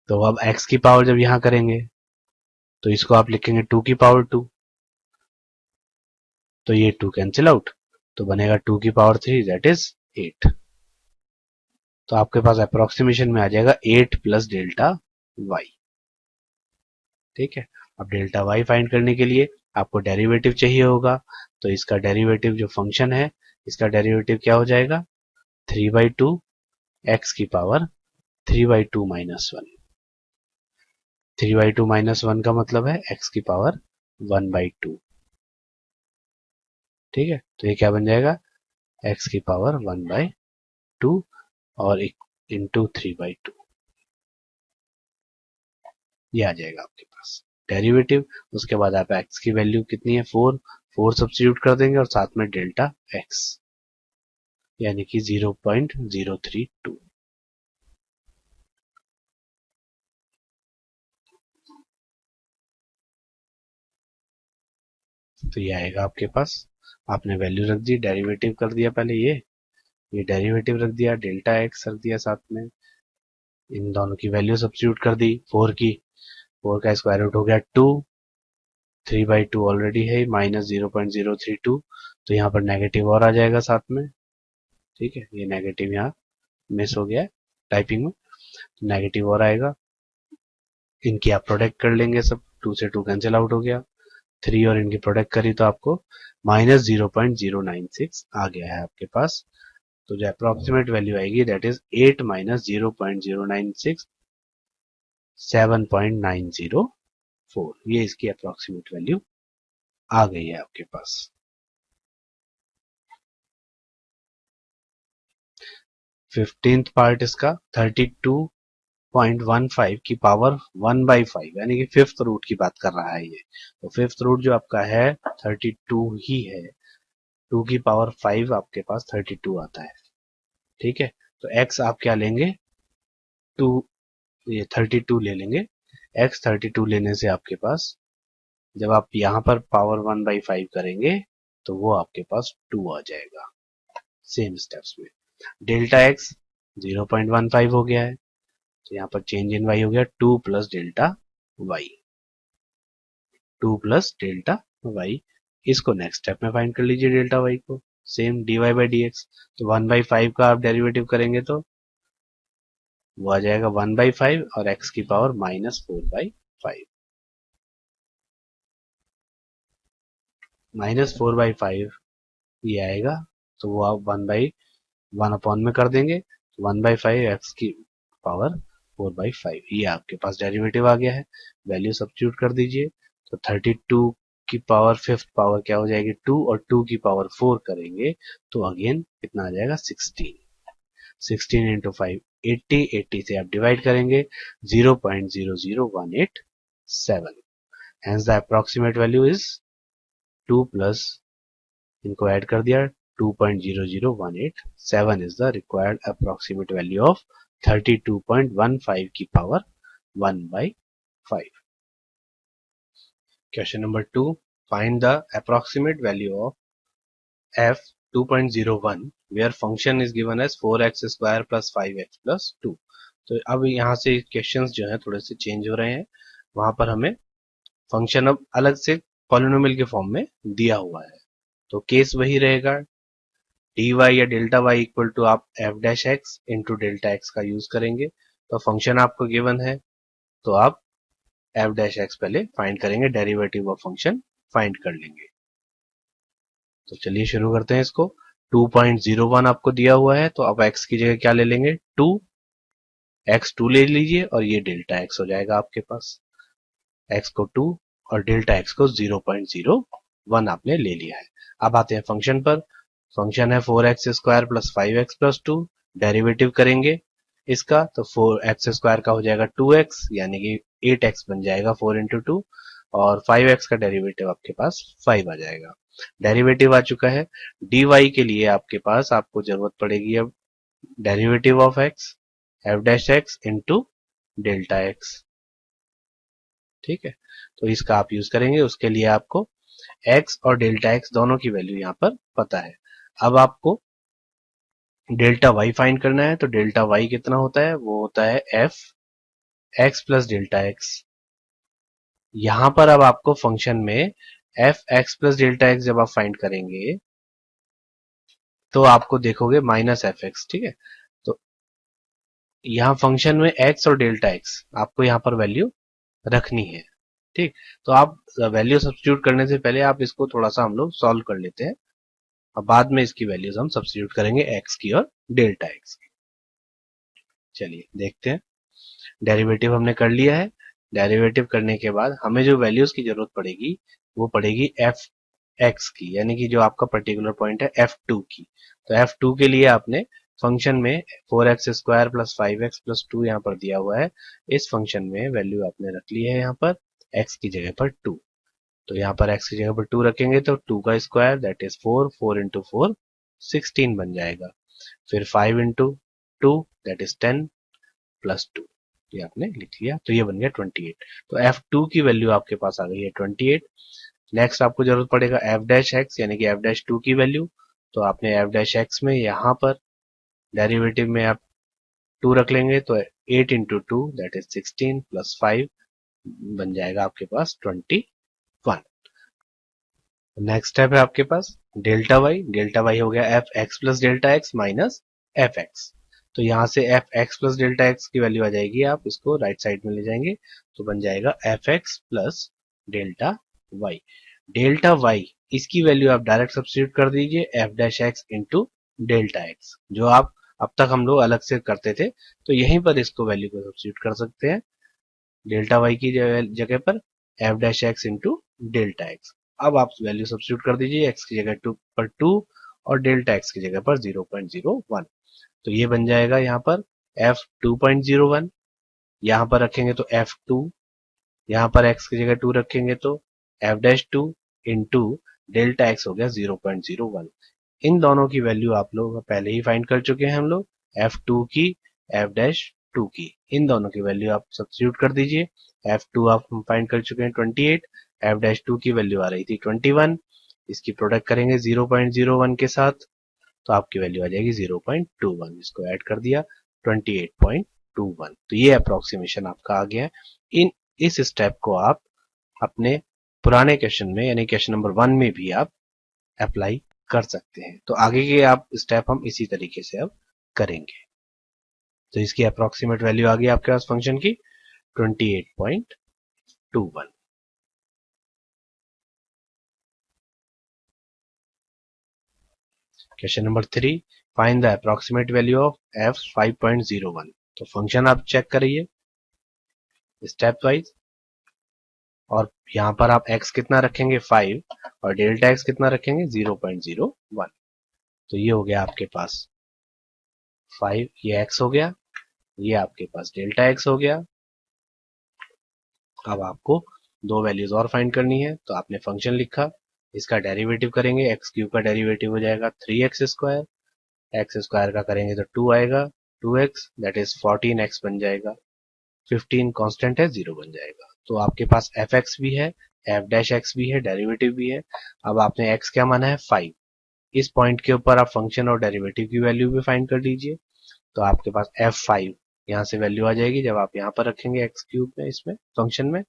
तो अब x की पावर जब यहां करेंगे तो इसको आप लिखेंगे 2 की पावर 2, तो ये 2 कैंसिल आउट, तो बनेगा 2 की पावर 3 दैट इज 8। तो आपके पास अप्रोक्सीमेशन में आ जाएगा 8 प्लस डेल्टा y, ठीक है। अब डेल्टा y फाइंड करने के लिए आपको डेरिवेटिव चाहिए होगा, तो इसका डेरिवेटिव जो फंक्शन है इसका डेरिवेटिव क्या हो जाएगा, 3/2 x की पावर 3/2 माइनस 1। 3/2 माइनस 1 का मतलब है x की पावर 1/2, ठीक है। तो ये क्या बन जाएगा, x की पावर 1/2 और इंटू 3/2, ये आ जाएगा आपके पास डेरिवेटिव। उसके बाद आप x की वैल्यू कितनी है, 4 सब्स्टिट्यूट कर देंगे और साथ में डेल्टा x यानी कि 0.032। तो ये आएगा आपके पास, आपने वैल्यू रख दी, डेरिवेटिव कर दिया पहले, ये डेरिवेटिव रख दिया, डेल्टा एक्स रख दिया साथ में, इन दोनों की वैल्यू सब्स्टिट्यूट कर दी, 4 की, 4 का स्क्वायर रूट हो गया 2, 3/2 ऑलरेडी है, माइनस 0.032, तो यहाँ पर नेगेटिव और आ जाएगा साथ में, ठीक है। ये नेगेटिव यहाँ मिस हो गया टाइपिंग में, नेगेटिव और आएगा, इनकी आप प्रोडक्ट कर लेंगे, सब 2 से 2 कैंसिल आउट हो गया, 3 और इनकी प्रोडक्ट करी तो आपको माइनस 0.096 आ गया है आपके पास। तो जो अप्रोक्सीमेट वैल्यू आएगी दैट इज 8 माइनस 0.096 7.904, ये इसकी अप्रोक्सीमेट वैल्यू आ गई है आपके पास। 15th पार्ट इसका 32.15 की पावर 1/5 यानी कि 5th रूट की बात कर रहा है ये, तो 5th रूट जो आपका है 32 ही है, 2 की पावर 5 आपके पास 32 आता है, ठीक है। तो x आप क्या लेंगे, 2, ये 32 ले लेंगे, x 32 लेने से आपके पास जब आप यहां पर पावर 1/5 करेंगे तो वो आपके पास 2 आ जाएगा सेम स्टेप्स में। डेल्टा x 0.15 हो गया है, तो यहाँ पर चेंज इन y हो गया 2 plus delta y, 2 plus delta y। इसको नेक्स्ट स्टेप में फाइंड कर लीजिए डेल्टा y को, सेम dy/dx, तो 1/5 का आप डेरिवेटिव करेंगे तो वो आ जाएगा 1/5 और x की पावर -4/5, -4/5 ये आएगा, तो वो आप 1/1 अपॉन में कर देंगे, 1/5 x की पावर 4/5, ये आपके पास डेरिवेटिव आ गया है। वैल्यू सब्स्टिट्यूट कर दीजिए, तो 32 की पावर 5th पावर क्या हो जाएगी 2, और 2 की पावर 4 करेंगे तो अगेन कितना आ जाएगा 16, 16 इंटू 5 80, 80 से आप डिवाइड करेंगे 0.00187, hence the approximate value is 2 plus, इनको ऐड कर दिया 2.00187 is the required approximate value of 32.15 की power 1/5। Question number 2, find the approximate value of f 2.01 where function is given as 4x square plus 5x plus 2। तो अब यहाँ से questions जो है थोड़े से चेंज हो रहे हैं, वहां पर हमें फंक्शन अब अलग से पॉलिनोमियल के फॉर्म में दिया हुआ है, तो केस वही रहेगा, dy या डेल्टा y इक्वल टू आप f dash x into delta x का यूज करेंगे, तो फंक्शन आपको गिवन है तो आप f डैश x पहले फाइंड करेंगे, डेरिवेटिव ऑफ फंक्शन फाइंड कर लेंगे। तो चलिए शुरू करते हैं इसको। 2.01 आपको दिया हुआ है, तो अब x की जगह क्या ले लेंगे 2, x2 ले लीजिए और ये डेल्टा x हो जाएगा आपके पास, x को 2 और डेल्टा x को 0.01 आपने ले लिया है। अब आते हैं फंक्शन पर, फंक्शन है 4x square plus 5x plus 2, derivative करेंगे, इसका, तो 4x² का हो जाएगा 2x, यानी कि 8x बन जाएगा 4 इंटू 2, और 5x का डेरिवेटिव आपके पास 5 आ जाएगा। डेरिवेटिव आ चुका है। dy के लिए आपके पास आपको जरूरत पड़ेगी अब derivative of x, f dash x into delta x। ठीक है, तो इसका आप यूज करेंगे। उसके लिए आपको x और डेल्टा x दोनों की वैल्यू यहाँ पर पता है। अब आपको डेल्टा y फाइंड करना है, तो डेल्टा y कितना होता है, वो होता है f x plus delta x। यहां पर अब आपको फंक्शन में f x plus delta x जब आप फाइंड करेंगे तो आपको देखोगे माइनस एफ एक्स। ठीक है, तो यहाँ फंक्शन में x और डेल्टा x आपको यहाँ पर वैल्यू रखनी है। ठीक, तो आप वैल्यू सब्स्टिट्यूट करने से पहले आप इसको थोड़ा सा हम लोग सॉल्व कर लेते हैं, और बाद में इसकी वैल्यूज हम सब्स्टिट्यूट करेंगे x की और डेल्टा x की। चलिए देखते हैं। डेरिवेटिव हमने कर लिया है। डेरिवेटिव करने के बाद हमें जो वैल्यूज की जरूरत पड़ेगी वो पड़ेगी एफ एक्स की, यानी कि जो आपका पर्टिकुलर पॉइंट है f2 की। तो f2 के लिए आपने फंक्शन में 4x² प्लस 5x प्लस 2 यहाँ पर दिया हुआ है। इस फंक्शन में वैल्यू आपने रख ली है यहाँ पर x की जगह पर 2। तो यहाँ पर x की जगह पर 2 रखेंगे तो 2 का स्क्वायर दैट इज 4, 4 इंटू 4 16 बन जाएगा। फिर 5 इंटू 2 दैट इज 10 प्लस 2, ये आपने लिख लिया, तो ये बन गया 28। तो f2 की वैल्यू आपके पास आ गई है 28। नेक्स्ट आपको जरूरत पड़ेगा f डैश x, यानी कि f डैश 2 की वैल्यू। तो आपने f डैश x में यहाँ पर डेरिवेटिव में आप 2 रख लेंगे, तो 8 इंटू 2 दैट इज 16 प्लस 5 बन जाएगा आपके पास 21। नेक्स्ट स्टेप है आपके पास डेल्टा वाई। डेल्टा वाई हो गया F x plus delta X minus F x. तो यहां से F x plus delta x की वैल्यू आ जाएगी, आप इसको राइट साइड में ले जाएंगे तो बन जाएगा f x plus delta y. Delta y इसकी वैल्यू आप डायरेक्ट सब्स्टिट्यूट कर दीजिए f dash x into delta x, जो आप अब तक हम लोग अलग से करते थे, तो यहीं पर इसको वैल्यू को सब्स्टिट्यूट कर सकते हैं डेल्टा वाई की जगह पर F dash x into delta x. अब आप वैल्यू सब्स्टिट्यूट कर दीजिए एक्स की जगह 2 पर 2 और डेल्टा एक्स की जगह पर 0.01। तो ये बन जाएगा यहाँ पर एफ 2.01, यहाँ पर रखेंगे तो एफ 2, यहाँ पर एक्स की जगह 2 रखेंगे तो F dash 2 into delta x हो गया 0.01। इन दोनों की वैल्यू आप लोग पहले ही फाइंड कर चुके हैं हम लोग, f2 की, f डैश 2 की, इन दोनों की वैल्यू आप सब्स्टिट्यूट कर दीजिए। f2 आप फाइंड कर चुके हैं 28, f डैश 2 की वैल्यू आ रही थी 21, इसकी प्रोडक्ट करेंगे 0.01 के साथ तो आपकी वैल्यू आ जाएगी 0.21, इसको ऐड कर दिया 28.21। तो ये अप्रोक्सीमेशन आपका आ गया है। इस स्टेप को आप अपने पुराने क्वेश्चन में यानी क्वेश्चन नंबर 1 में भी आप अप्लाई कर सकते हैं। तो आगे के आप स्टेप हम इसी तरीके से अब करेंगे। तो इसकी अप्रोक्सीमेट वैल्यू आ गई आपके पास फंक्शन की 28.21। Question number 3, find the approximate value of f 5.01। तो फंक्शन आप चेक करिए स्टेप वाइज, और यहां पर आप x कितना रखेंगे 5 और डेल्टा x कितना रखेंगे 0.01। तो ये हो गया आपके पास 5, ये x हो गया, ये आपके पास डेल्टा x हो गया। अब आपको दो वैल्यूज और फाइंड करनी है, तो आपने फंक्शन लिखा, इसका डेरिवेटिव करेंगे, एक्स क्यूब का डेरिवेटिव हो जाएगा 3x², एक्स स्क्वायर का करेंगे तो 2 आएगा, 2x दैट इज 14x बन जाएगा, 15 कांस्टेंट है 0 बन जाएगा। तो आपके पास एफ एक्स भी है, एफ डैश एक्स भी है, डेरिवेटिव भी है। अब आपने x क्या माना है 5, इस पॉइंट के ऊपर आप फंक्शन और डेरिवेटिव की वैल्यू भी फाइंड कर लीजिए। तो आपके पास f5 यहाँ से वैल्यू आ जाएगी जब आप यहाँ पर रखेंगे एक्स क्यूब में, इसमें फंक्शन में,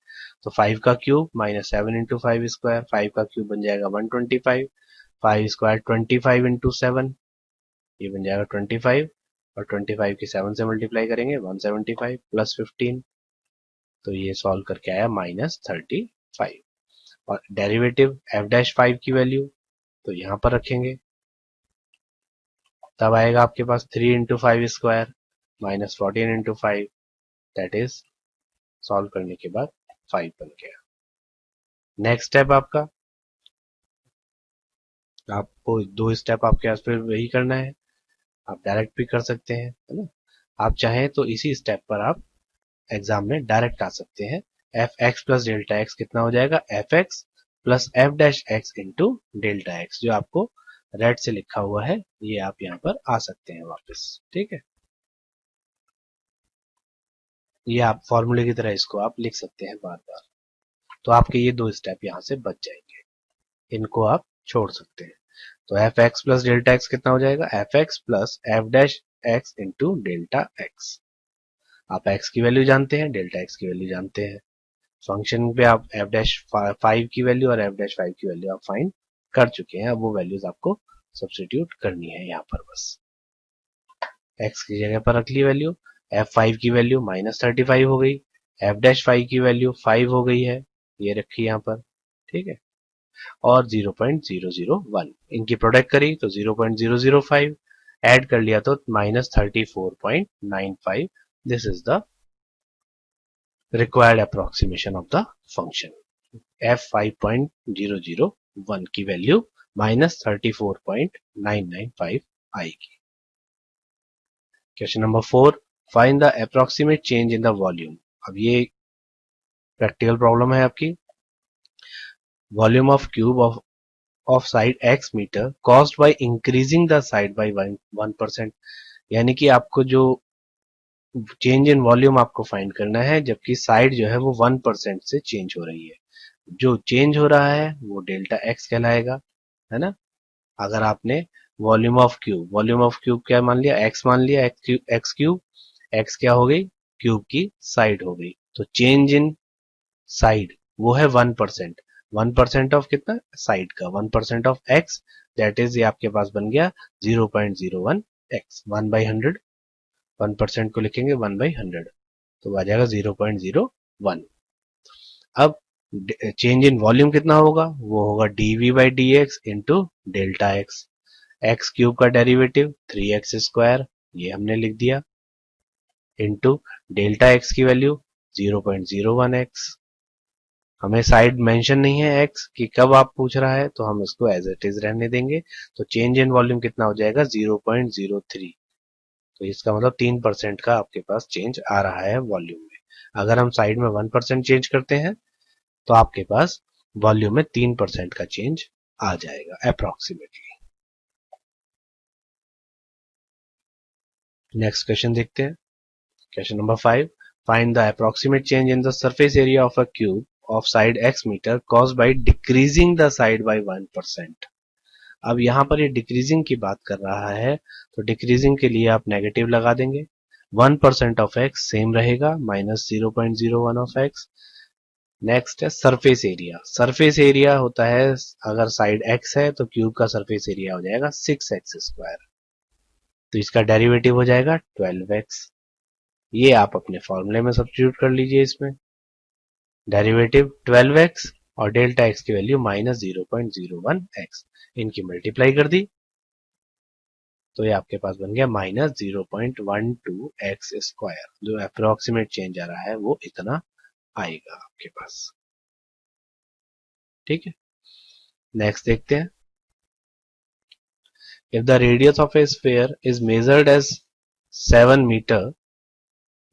तो 5 का क्यूब माइनस 7 इंटू 5 स्क्वायर, 5 का क्यूब बन जाएगा 125, 5 स्क्वायर 25 इंटू 7, ये बन जाएगा 25, और 25 की 7 से मल्टीप्लाई करेंगे 175 प्लस 15, तो ये सॉल्व करके आया -35। और डेरिवेटिव f डैश 5 की वैल्यू तो यहाँ पर रखेंगे, तब आएगा आपके पास 3 into 5 square minus 14 into 5, that is solve करने के बाद 5 बन गया। नेक्स्ट स्टेप आपका, आपको दो स्टेप आपके पास फिर वही करना है, आप डायरेक्ट भी कर सकते हैं, है ना। आप चाहें तो इसी स्टेप पर आप एग्जाम में डायरेक्ट आ सकते हैं। F x plus delta x कितना हो जाएगा, f x plus f dash x into delta x, जो आपको रेड से लिखा हुआ है, ये आप यहाँ पर आ सकते हैं वापस। ठीक है, ये आप फॉर्मूले की तरह इसको आप लिख सकते हैं बार बार। तो आपके ये दो स्टेप यहाँ से बच जाएंगे, इनको आप छोड़ सकते हैं। तो F x plus delta x कितना हो जाएगा, f x plus f dash x into delta x. आप एक्स की वैल्यू जानते हैं, डेल्टा एक्स की वैल्यू जानते हैं। फंक्शन पे आप एफ डैश 5 की वैल्यू और एफ डैश 5 की वैल्यू आप फाइंड कर चुके हैं। अब वो वैल्यूज आपको सब्स्टिट्यूट करनी है यहाँ पर बस। एक्स की जगह पर रख ली वैल्यू, F5 की वैल्यू -35 हो गई, एफ डैश 5 की वैल्यू 5 हो गई है, ये रखी यहाँ पर। ठीक है, और 0.001 इनकी प्रोडक्ट करी तो 0.005, ऐड कर लिया तो -34.95। This is the required approximation of the function. F5.001 की वैल्यू -34.995 आएगी। Question number 4, find the approximate change in the volume. अब ये प्रैक्टिकल प्रॉब्लम है आपकी। Volume of cube of side x metre caused by increasing the side by 1%। यानी कि आपको जो चेंज इन वॉल्यूम आपको फाइंड करना है, जबकि साइड जो है वो 1% से चेंज हो रही है। जो चेंज हो रहा है वो डेल्टा एक्स कहलाएगा, है ना। अगर आपने वॉल्यूम ऑफ क्यूब क्या मान लिया, एक्स मान लिया, एक्स क्यूब, एक्स क्या हो गई, क्यूब की साइड हो गई। तो चेंज इन साइड वो है 1%। 1% ऑफ कितना, साइड का 1% ऑफ एक्स, दैट इज ये आपके पास बन गया 0.01 एक्स। 1/100, 1% को लिखेंगे 1/100, तो आ जाएगा 0.01। अब चेंज इन वॉल्यूम कितना होगा, वो होगा dv by D x into delta x. X cube का डेरिवेटिव 3x स्क्वायर, ये हमने लिख दिया, इंटू डेल्टा एक्स की वैल्यू 0.01 एक्स। हमें साइड मेंशन नहीं है एक्स की, कब आप पूछ रहा है, तो हम इसको एज इट इज रहने देंगे। तो चेंज इन वॉल्यूम कितना हो जाएगा 0.03। तो इसका मतलब 3% का आपके पास चेंज आ रहा है वॉल्यूम में। अगर हम साइड में 1% चेंज करते हैं तो आपके पास वॉल्यूम में 3% का चेंज आ जाएगा अप्रोक्सीमेटली। नेक्स्ट क्वेश्चन देखते हैं। Question number 5, find the approximate change in the surface area of a cube of side x metre caused by decreasing the side by 1%। अब यहाँ पर ये डिक्रीजिंग की बात कर रहा है, तो डिक्रीजिंग के लिए आप नेगेटिव लगा देंगे। 1% ऑफ x सेम रहेगा, -0.01 ऑफ x। नेक्स्ट है सरफेस एरिया। सरफेस एरिया होता है, अगर साइड x है तो क्यूब का सरफेस एरिया हो जाएगा 6x स्क्वायर, तो इसका डेरिवेटिव हो जाएगा 12x। ये आप अपने फॉर्मूले में सब्स्टिट्यूट कर लीजिए, इसमें डेरिवेटिव 12x और डेल्टा x की वैल्यू -0.01 x, इनकी मल्टीप्लाई कर दी तो ये आपके पास बन गया -0.12 x स्क्वायर। जो अप्रोक्सीमेट चेंज आ रहा है वो इतना आएगा आपके पास। ठीक है, नेक्स्ट देखते हैं। If the radius of a sphere is measured as 7 metre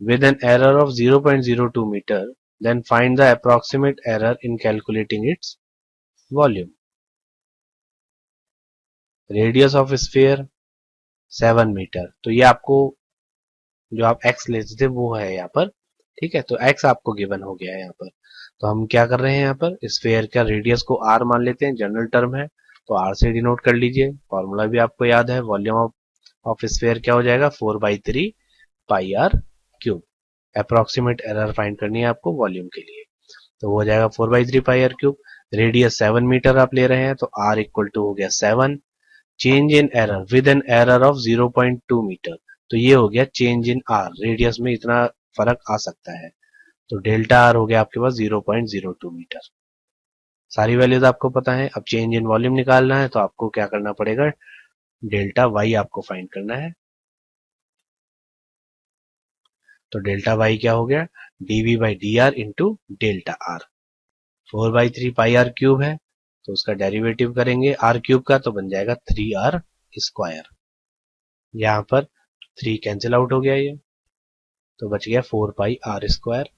with an error of 0.02 meter, then find the approximate error in calculating its volume. Radius of sphere 7 metre, तो ये आपको जो आप x लेते थे वो है यहाँ पर। ठीक है, तो x आपको गिवन हो गया है यहाँ पर। तो हम क्या कर रहे हैं, यहाँ पर स्फीयर का रेडियस को r मान लेते हैं, जनरल टर्म है तो r से डिनोट कर लीजिए। फॉर्मूला भी आपको याद है, वॉल्यूम ऑफ स्फीयर क्या हो जाएगा 4/3 पाई r cube. Approximate error find करनी है आपको वॉल्यूम के लिए, तो वो हो जाएगा 4/3 pi r cube. Radius 7 metre आप ले रहे हैं तो r इक्वल टू हो गया 7। Change in error with an error of 0.2 metre, तो ये हो गया चेंज इन r, रेडियस में इतना फर्क आ सकता है, तो डेल्टा r हो गया आपके पास 0.02 मीटर। सारी वैल्यूज आपको पता है। अब चेंज इन वॉल्यूम निकालना है तो आपको क्या करना पड़ेगा, डेल्टा y आपको फाइंड करना है। तो डेल्टा y क्या हो गया, dv by d r into delta r. 4/3 pi r cube है तो उसका डेरिवेटिव करेंगे आर क्यूब का, तो बन जाएगा 3r स्क्वायर। यहां पर 3 कैंसिल आउट हो गया ये, तो बच गया 4 पाई आर स्क्वायर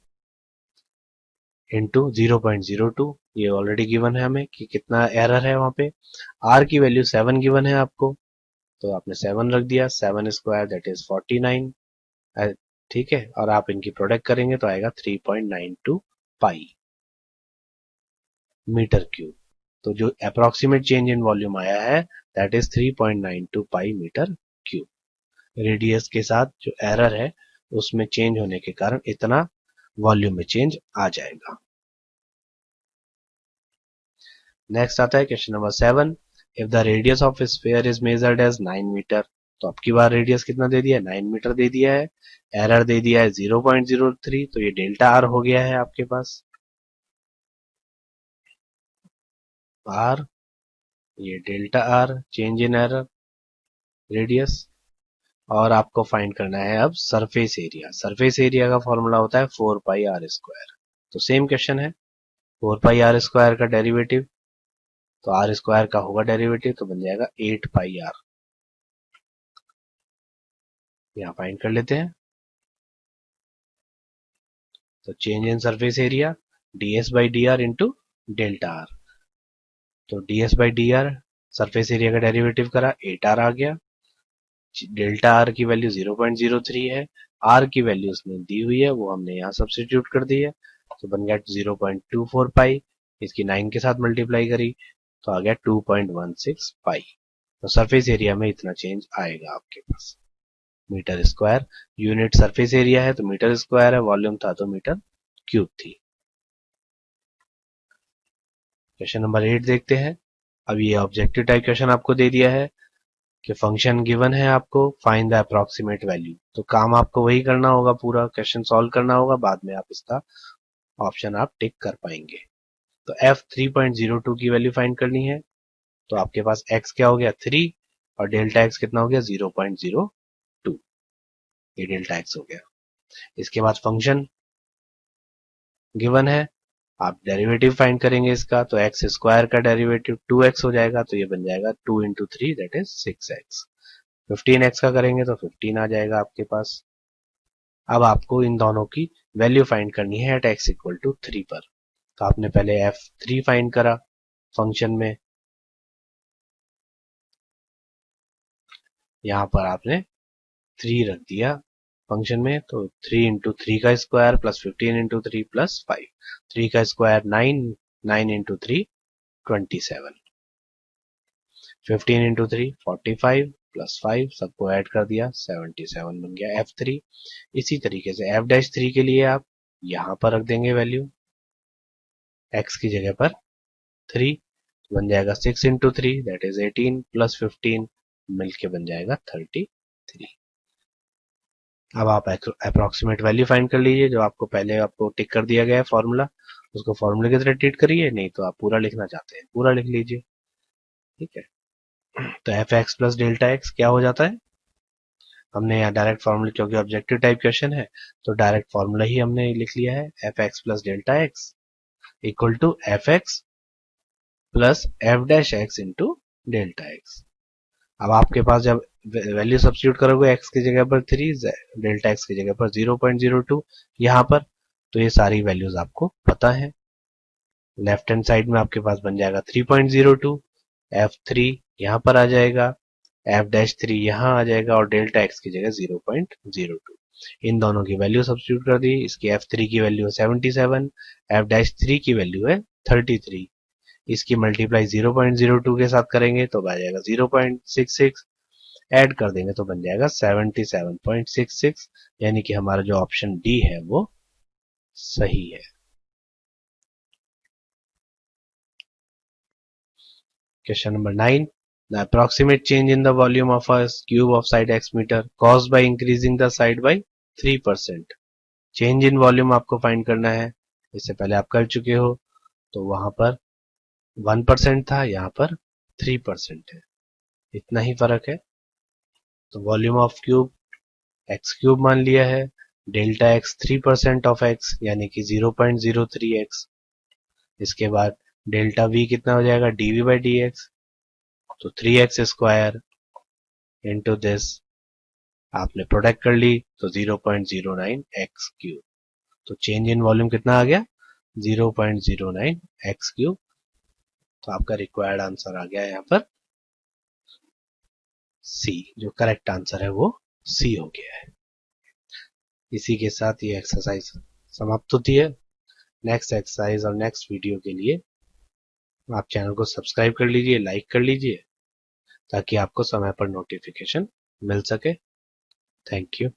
इंटू 0.02। ये ऑलरेडी गिवन है हमें कि कितना एरर है वहां पे। आर की वैल्यू 7 गिवन है आपको, तो आपने 7 रख दिया। 7 स्क्वायर दैट इज 49। ठीक है, और आप इनकी प्रोडक्ट करेंगे तो आएगा 3.92 पाई मीटर क्यूब। तो जो अप्रोक्सीमेट चेंज इन वॉल्यूम आया है that is 3.92 pi metre cube. Radius के साथ जो एरर है उसमें चेंज होने के कारण इतना वॉल्यूम में चेंज आ जाएगा। नेक्स्ट आता है question number 7। If the radius of sphere is measured as 9 metre, तो अब की बार रेडियस कितना दे दिया है, 9 मीटर दे दिया है। एरर दे दिया है 0.03, तो ये डेल्टा आर हो गया है आपके पास। आर, ये delta R change in error radius. और आपको फाइंड करना है अब सरफेस एरिया। सरफेस एरिया का फॉर्मूला होता है 4 पाई आर स्क्वायर। तो सेम क्वेश्चन है, 4 पाई आर स्क्वायर का डेरिवेटिव, तो आर स्क्वायर का होगा डेरिवेटिव, तो बन जाएगा 8 पाई आर। यहाँ फाइंड कर लेते हैं। तो change in surface area ds by d r into delta are. तो ds by d are surface area का डेरिवेटिव करा, 8r आ गया। डेल्टा आर की वैल्यू 0.03 है, आर की वैल्यू उसने दी हुई है वो हमने यहाँ सब्स्टिट्यूट कर दी है, तो बन गया 0.24 पाई। इसकी 9 के साथ मल्टीप्लाई करी तो आ गया 2.16 पाई। तो सरफेस एरिया में इतना चेंज आएगा आपके पास। Metre square unit surface area है तो मीटर स्क्वायर है, वॉल्यूम था तो मीटर क्यूब थी। क्वेश्चन नंबर 8 देखते हैं। अब ये ऑब्जेक्टिव टाइप क्वेश्चन आपको दे दिया है कि फंक्शन गिवन है आपको, फाइंड द अप्रोक्सीमेट वैल्यू। तो काम आपको वही करना होगा, पूरा क्वेश्चन सॉल्व करना होगा, बाद में आप इसका ऑप्शन आप टिक कर पाएंगे। तो f 3.02 की वैल्यू फाइंड करनी है। तो आपके पास x क्या हो गया 3 और डेल्टा x कितना हो गया 0.02। ये डेल्टा x हो गया। इसके बाद फंक्शन गिवन है, आप डेरिवेटिव फाइंड करेंगे इसका, तो एक्स स्क्वायर का डेरिवेटिव 2x हो जाएगा, तो ये बन जाएगा 2 into 3 that is 6x। 15x का करेंगे तो 15 आ जाएगा आपके पास। अब आपको इन दोनों की वैल्यू फाइंड करनी है एट x इक्वल टू 3 पर। तो आपने पहले f3 फाइंड करा फंक्शन में, यहां पर आपने 3 रख दिया फंक्शन में, तो 3 इंटू 3 का स्क्वायर प्लस 15 इंटू 3 प्लस 5। 3 का स्क्वायर 9, 9 इंटू 3 27, 15 इंटू 3 45 प्लस 5 सबको ऐड कर दिया 77 बन गया f3। इसी तरीके से f'3 के लिए आप यहां पर रख देंगे वैल्यू x की जगह पर 3, बन जाएगा 6 इंटू 3 दैट इज 18 प्लस 15 मिलके बन जाएगा 33। अब आप अप्रोक्सीमेट वैल्यू फाइंड कर लीजिए, जो आपको पहले आपको टिक कर दिया गया है फॉर्मूला, उसको फॉर्मूले की तरह ट्रीट करिए, नहीं तो आप पूरा लिखना चाहते हैं पूरा लिख लीजिए। ठीक है, तो F x plus delta x क्या हो जाता है, हमने यहाँ डायरेक्ट फॉर्मूला, क्योंकि ऑब्जेक्टिव टाइप क्वेश्चन है तो डायरेक्ट फॉर्मूला ही हमने लिख लिया है, f x plus delta x equal to F x plus f dash x into delta x. अब आपके पास जब वैल्यू सब्स्टिट्यूट करोगे x की जगह पर 3, डेल्टा x की जगह पर 0.02 यहाँ पर, तो ये सारी वैल्यूज आपको पता है। लेफ्ट हैंड साइड में आपके पास बन जाएगा 3.02, f3 यहाँ पर आ जाएगा, f'3 यहाँ आ जाएगा और डेल्टा x की जगह 0.02। इन दोनों की वैल्यू सब्स्टिट्यूट कर दी। इसकी f3 की वैल्यू है 77, f'3 की वैल्यू है 33। इसकी मल्टीप्लाई 0.02 के साथ करेंगे तो आ जाएगा 0.66, ऐड कर देंगे तो बन जाएगा 77.66, यानी कि हमारा जो ऑप्शन डी है वो सही है। Question number 9, the approximate change in the volume of a cube of side x metre caused by increasing the side by 3%। Change in volume आपको फाइंड करना है, इससे पहले आप कर चुके हो, तो वहां पर 1% था, यहाँ पर 3% है, इतना ही फर्क है। तो volume of cube x cube मान लिया है, डेल्टा एक्स 3% ऑफ एक्स यानी कि 0.03x। इसके बाद डेल्टा वी कितना हो जाएगा dv बाई डी एक्स, तो 3x स्क्वायर इंटू दिस आपने प्रोडक्ट कर ली तो 0.09 एक्स क्यूब, तो चेंज इन वॉल्यूम कितना आ गया 0.09 एक्स क्यूब। तो आपका रिक्वायर्ड आंसर आ गया यहाँ पर सी, जो करेक्ट आंसर है वो सी हो गया है। इसी के साथ ये एक्सरसाइज समाप्त होती है। नेक्स्ट एक्सरसाइज और नेक्स्ट वीडियो के लिए आप चैनल को सब्सक्राइब कर लीजिए, लाइक कर लीजिए, ताकि आपको समय पर नोटिफिकेशन मिल सके। Thank you.